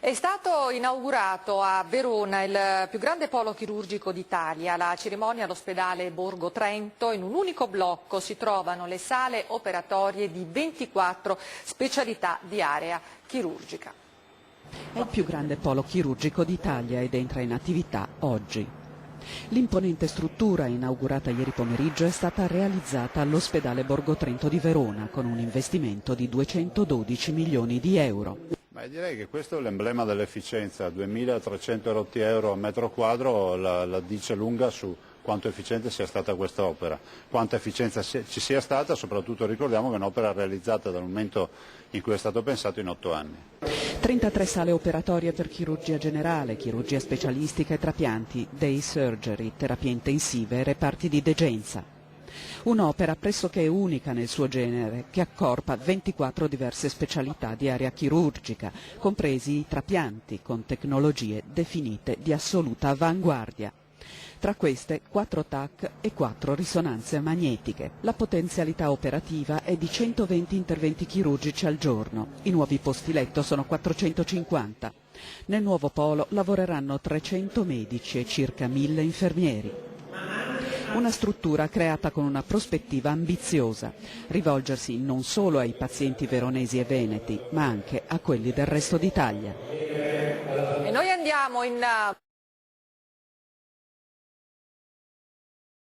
È stato inaugurato a Verona il più grande polo chirurgico d'Italia. La cerimonia all'ospedale Borgo Trento. In un unico blocco si trovano le sale operatorie di 24 specialità di area chirurgica. È il più grande polo chirurgico d'Italia ed entra in attività oggi. L'imponente struttura, inaugurata ieri pomeriggio, è stata realizzata all'ospedale Borgo Trento di Verona con un investimento di 212 milioni di euro. Direi che questo è l'emblema dell'efficienza, 2.300 euro a metro quadro la dice lunga su quanto efficiente sia stata questa opera, quanta efficienza ci sia stata, soprattutto ricordiamo che è un'opera realizzata dal momento in cui è stato pensato in 8 anni. 33 sale operatorie per chirurgia generale, chirurgia specialistica e trapianti, day surgery, terapie intensive e reparti di degenza. Un'opera pressoché unica nel suo genere, che accorpa 24 diverse specialità di area chirurgica, compresi i trapianti, con tecnologie definite di assoluta avanguardia. Tra queste 4 TAC e 4 risonanze magnetiche. La potenzialità operativa è di 120 interventi chirurgici al giorno. I nuovi posti letto sono 450. Nel nuovo polo lavoreranno 300 medici e circa 1000 infermieri. Una struttura creata con una prospettiva ambiziosa, rivolgersi non solo ai pazienti veronesi e veneti, ma anche a quelli del resto d'Italia. E noi andiamo in